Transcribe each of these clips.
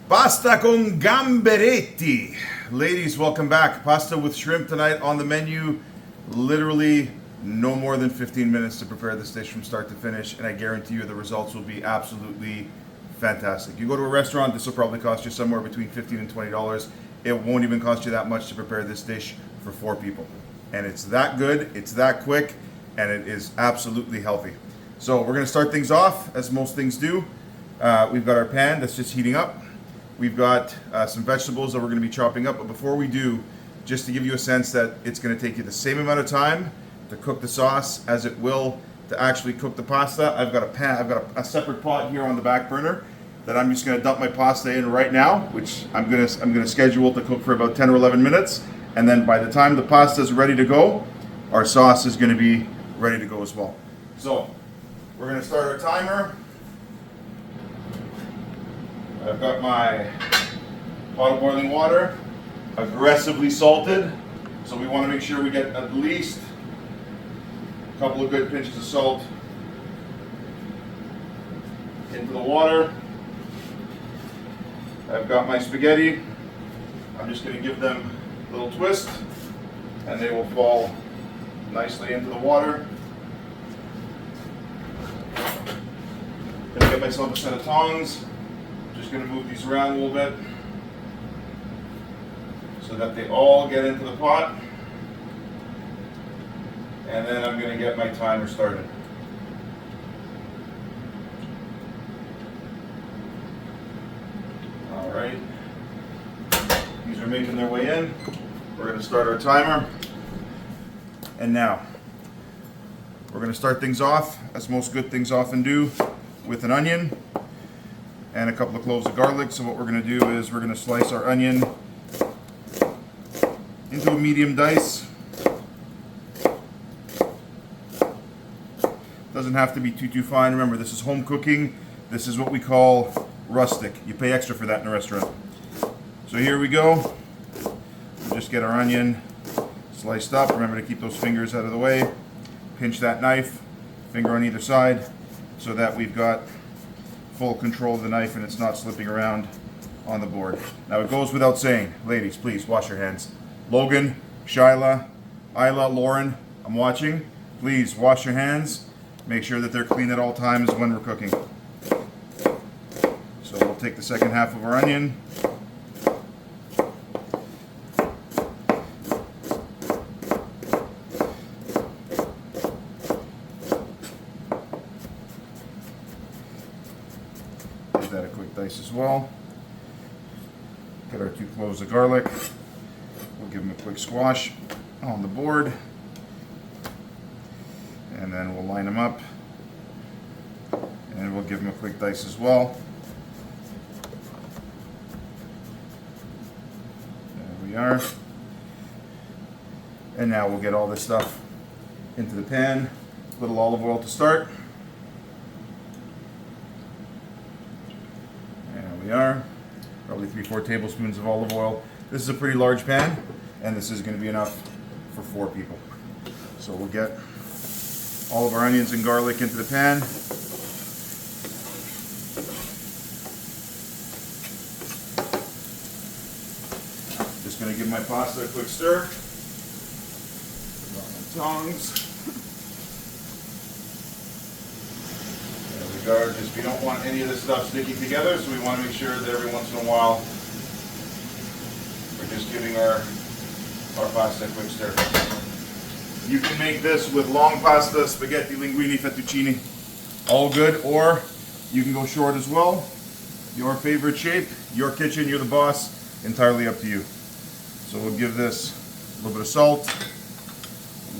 Pasta con gamberetti. Ladies, welcome back. Pasta with shrimp tonight on the menu. Literally no more than 15 minutes to prepare this dish from start to finish, and I guarantee you the results will be absolutely fantastic. You go to a restaurant, this will probably cost you somewhere between $15 and $20. It won't even cost you that much to prepare this dish for 4 people. And it's that good, it's that quick, and it is absolutely healthy. So we're gonna start things off, as most things do. We've got our pan that's just heating up. We've got some vegetables that we're gonna be chopping up, but before we do, just to give you a sense that it's gonna take you the same amount of time to cook the sauce as it will to actually cook the pasta. I've got a separate pot here on the back burner that I'm just gonna dump my pasta in right now, which I'm gonna schedule to cook for about 10 or 11 minutes. And then by the time the pasta is ready to go, our sauce is gonna be ready to go as well. So we're gonna start our timer. I've got my pot of boiling water, aggressively salted. So we want to make sure we get at least a couple of good pinches of salt into the water. I've got my spaghetti. I'm just going to give them a little twist and they will fall nicely into the water. Gonna get myself a set of tongs. Just going to move these around a little bit so that they all get into the pot. And then I'm going to get my timer started. All right. These are making their way in. We're going to start our timer. And now, we're going to start things off, as most good things often do, with an onion and a couple of cloves of garlic. So what we're going to do is we're going to slice our onion into a medium dice. Doesn't have to be too fine. Remember, this is home cooking. This is what we call rustic. You pay extra for that in a restaurant. So here we go. We'll just get our onion sliced up. Remember to keep those fingers out of the way. Pinch that knife, finger on either side, so that we've got full control of the knife and it's not slipping around on the board. Now it goes without saying, ladies, please wash your hands. Logan, Shyla, Isla, Lauren, I'm watching. Please wash your hands. Make sure that they're clean at all times when we're cooking. So we'll take the second half of our onion. Give that a quick dice as well. Get our 2 cloves of garlic. We'll give them a quick squash on the board. And then we'll line them up. And we'll give them a quick dice as well. There we are. And now we'll get all this stuff into the pan. A little olive oil to start. There we are. Probably 3-4 tablespoons of olive oil. This is a pretty large pan, and this is going to be enough for 4 people. So we'll get all of our onions and garlic into the pan. Just going to give my pasta a quick stir. Put on my tongs. There we go. Just we don't want any of this stuff sticking together, so we want to make sure that every once in a while we're just giving our pasta a quick stir. You can make this with long pasta, spaghetti, linguine, fettuccine, all good, or you can go short as well. Your favorite shape, your kitchen, you're the boss, entirely up to you. So we'll give this a little bit of salt,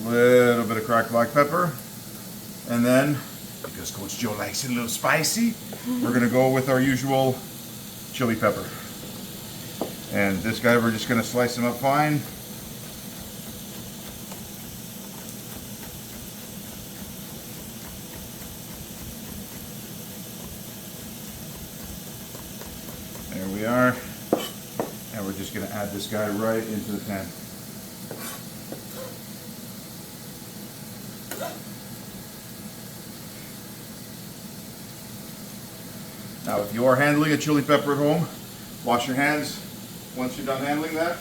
a little bit of cracked black pepper, and then, because Coach Joe likes it a little spicy, we're gonna go with our usual chili pepper. And this guy, we're just gonna slice him up fine. There we are. And we're just going to add this guy right into the pan. Now, if you are handling a chili pepper at home, Wash your hands once you're done handling that,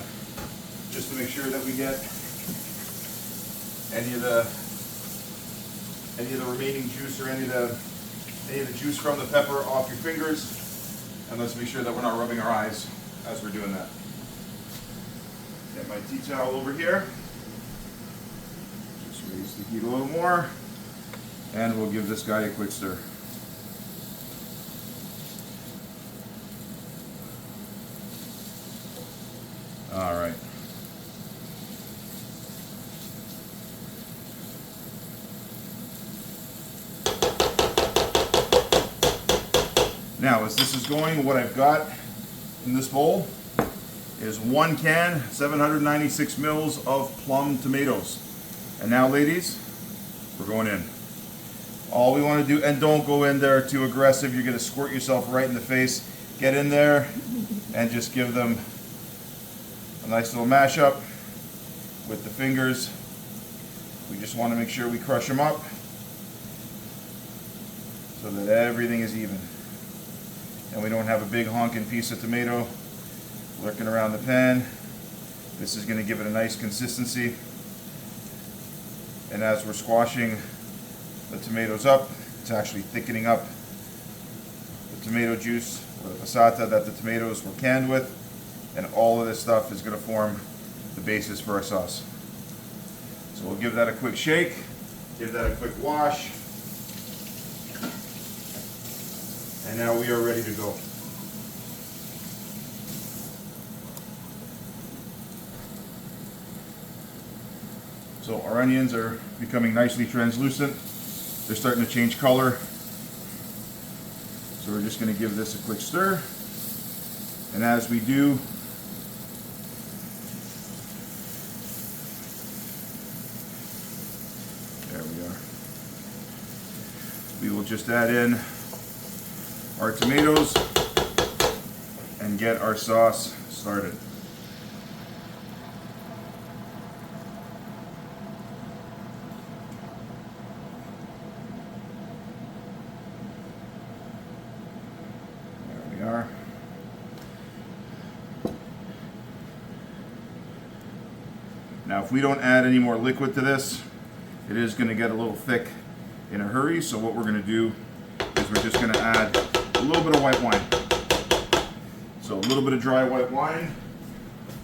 just to make sure that we get any of the remaining juice or any of the juice from the pepper off your fingers. And let's make sure that we're not rubbing our eyes as we're doing that. Get my tea towel over here. Just raise the heat a little more. And we'll give this guy a quick stir. All right. Now, as this is going, what I've got in this bowl is 1 can, 796 mils of plum tomatoes. And now, ladies, we're going in. All we want to do, and don't go in there too aggressive, you're going to squirt yourself right in the face. Get in there and just give them a nice little mash up with the fingers. We just want to make sure we crush them up so that everything is even. And we don't have a big honking piece of tomato lurking around the pan. This is going to give it a nice consistency. And as we're squashing the tomatoes up, it's actually thickening up the tomato juice or the passata that the tomatoes were canned with. And all of this stuff is going to form the basis for our sauce. So we'll give that a quick shake, give that a quick wash. And now we are ready to go. So our onions are becoming nicely translucent. They're starting to change color. So we're just going to give this a quick stir. And as we do, there we are. We will just add in our tomatoes and get our sauce started. There we are. Now, if we don't add any more liquid to this, it is going to get a little thick in a hurry. So what we're going to do is we're just going to add a little bit of white wine. So a little bit of dry white wine.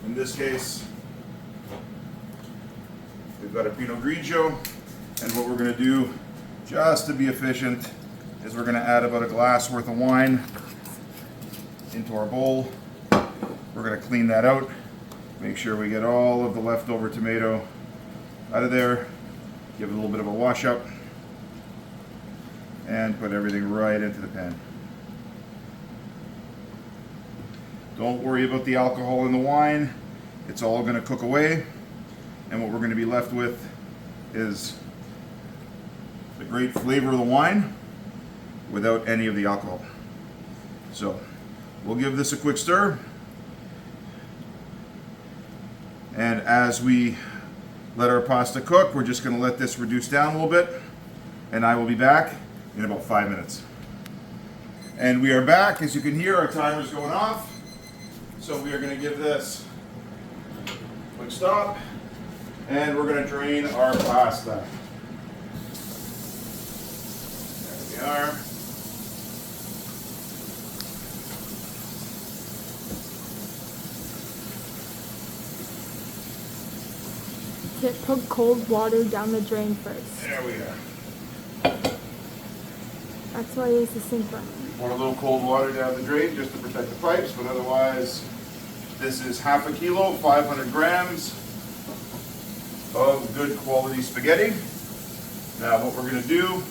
In this case, we've got a Pinot Grigio. And what we're going to do, just to be efficient, is we're going to add about a glass worth of wine into our bowl. We're going to clean that out. Make sure we get all of the leftover tomato out of there. Give it a little bit of a wash up. And put everything right into the pan. Don't worry about the alcohol in the wine. It's all going to cook away. And what we're going to be left with is the great flavor of the wine without any of the alcohol. So we'll give this a quick stir. And as we let our pasta cook, we're just going to let this reduce down a little bit. And I will be back in about 5 minutes. And we are back. As you can hear, our timer's going off. So we are going to give this a quick stop. And we're going to drain our pasta. There we are. Put cold water down the drain first. There we are. That's why it's the sink running. Pour a little cold water down the drain just to protect the pipes, but otherwise, this is half a kilo, 500 grams of good quality spaghetti. Now what we're going to do,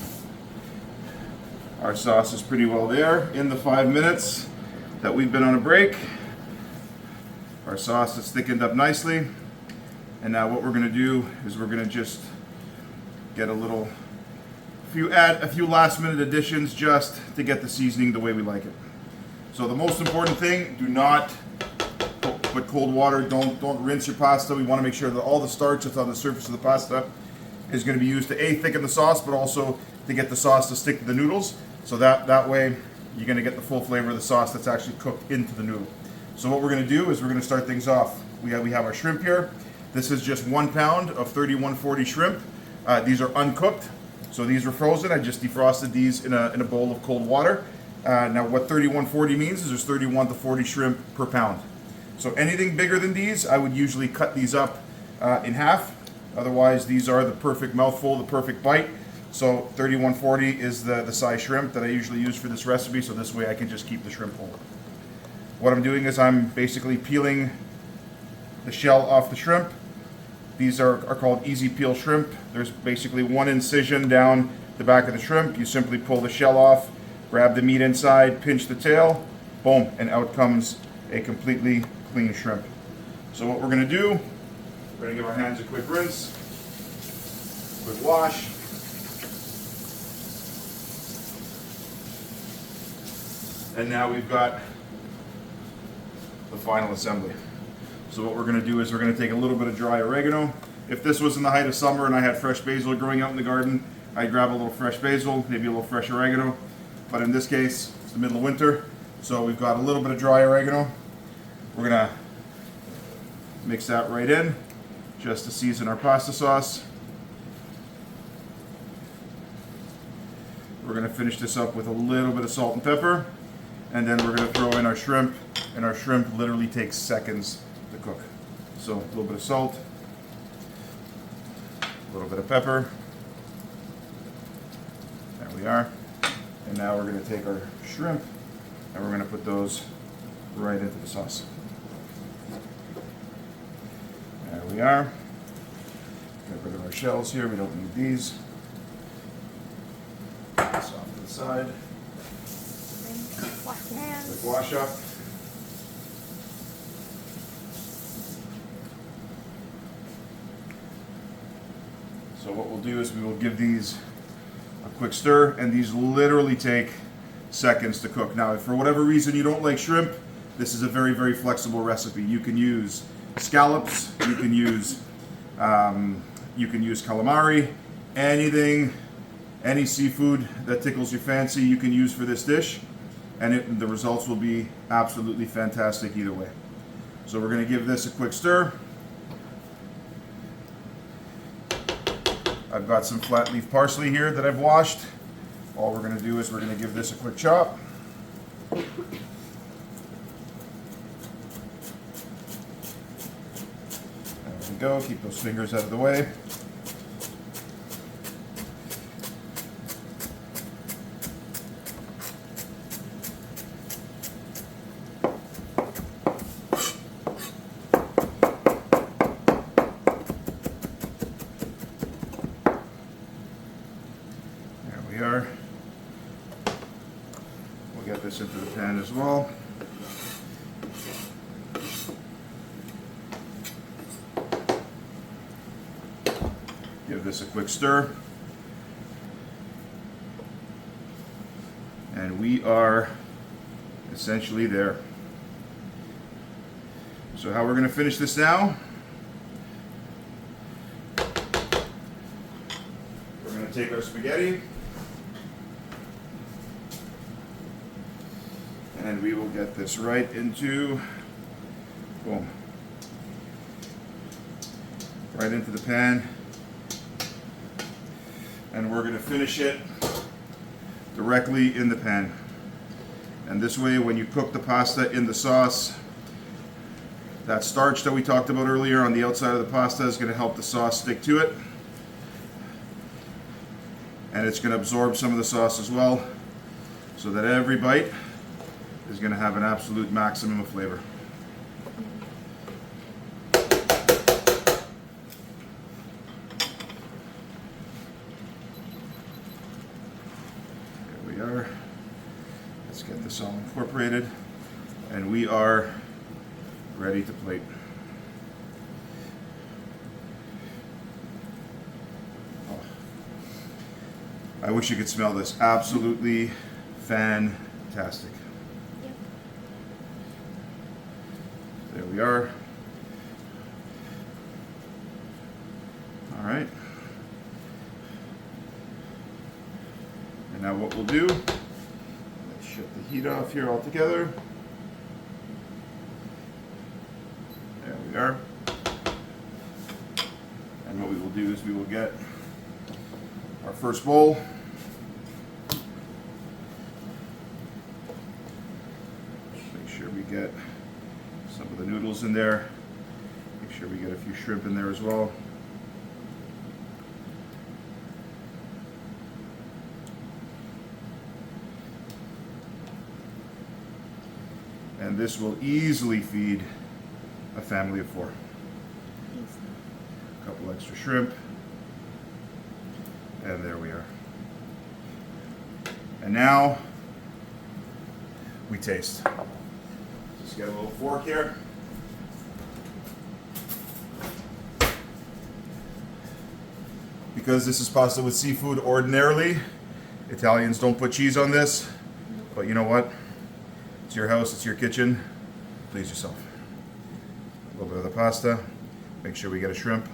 our sauce is pretty well there. In the 5 minutes that we've been on a break, our sauce is thickened up nicely. And now what we're going to do is we're going to just get add a few last minute additions just to get the seasoning the way we like it. So the most important thing, do not put cold water, don't rinse your pasta. We want to make sure that all the starch that's on the surface of the pasta is going to be used to thicken the sauce, but also to get the sauce to stick to the noodles. So that way you're going to get the full flavor of the sauce that's actually cooked into the noodle. So what we're going to do is we're going to start things off. We have our shrimp here. This is just 1 pound of 3140 shrimp. These are uncooked, so these are frozen. I just defrosted these in a bowl of cold water. Now what 3140 means is there's 31 to 40 shrimp per pound. So anything bigger than these, I would usually cut these up in half. Otherwise, these are the perfect mouthful, the perfect bite. So 3140 is the size shrimp that I usually use for this recipe, so this way I can just keep the shrimp whole. What I'm doing is I'm basically peeling the shell off the shrimp. These are called easy peel shrimp. There's basically 1 incision down the back of the shrimp. You simply pull the shell off, grab the meat inside, pinch the tail, boom, and out comes a completely clean shrimp. So what we're gonna do, we're gonna give our hands a quick rinse, quick wash. And now we've got the final assembly. So what we're going to do is we're going to take a little bit of dry oregano. If this was in the height of summer and I had fresh basil growing out in the garden, I'd grab a little fresh basil, maybe a little fresh oregano. But in this case, it's the middle of winter, so we've got a little bit of dry oregano. We're going to mix that right in just to season our pasta sauce. We're going to finish this up with a little bit of salt and pepper, and then we're going to throw in our shrimp, and our shrimp literally takes seconds to cook. So a little bit of salt, a little bit of pepper. There we are. And now we're going to take our shrimp and we're going to put those right into the sauce. There we are. Get rid of our shells here. We don't need these. Put this off to the side. Wash your hands. Quick wash up. So what we'll do is we will give these a quick stir, and these literally take seconds to cook. Now, if for whatever reason you don't like shrimp, this is a very, very flexible recipe. You can use scallops, you can use calamari, anything, any seafood that tickles your fancy you can use for this dish, and the results will be absolutely fantastic either way. So we're going to give this a quick stir. I've got some flat leaf parsley here that I've washed. All we're going to do is we're going to give this a quick chop. There we go. Keep those fingers out of the way. We'll get this into the pan as well. Give this a quick stir. And we are essentially there. So how we're going to finish this now? We're going to take our spaghetti. And we will get this right into, boom, right into the pan. And we're going to finish it directly in the pan. And this way, when you cook the pasta in the sauce, that starch that we talked about earlier on the outside of the pasta is going to help the sauce stick to it. And it's going to absorb some of the sauce as well, so that every bite is going to have an absolute maximum of flavor. There we are. Let's get this all incorporated, and we are ready to plate. Oh. I wish you could smell this. Absolutely fantastic. There we are. All right. And now what we'll do, let's shut the heat off here altogether. we are. And what we will do is we will get our first bowl. Make sure we get some of the noodles in there. Make sure we get a few shrimp in there as well. And this will easily feed a family of 4. A couple extra shrimp. And there we are. And now we taste. Just get a little fork here. Because this is pasta with seafood, ordinarily Italians don't put cheese on this, but you know what? It's your house, it's your kitchen. Please yourself. A little bit of the pasta. Make sure we get a shrimp.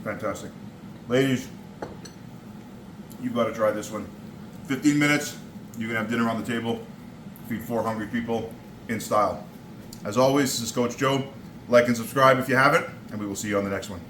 Fantastic. Ladies, you've got to try this one. 15 minutes, you can have dinner on the table, feed 4 hungry people in style. As always, this is Coach Joe. Like and subscribe if you haven't, and we will see you on the next one.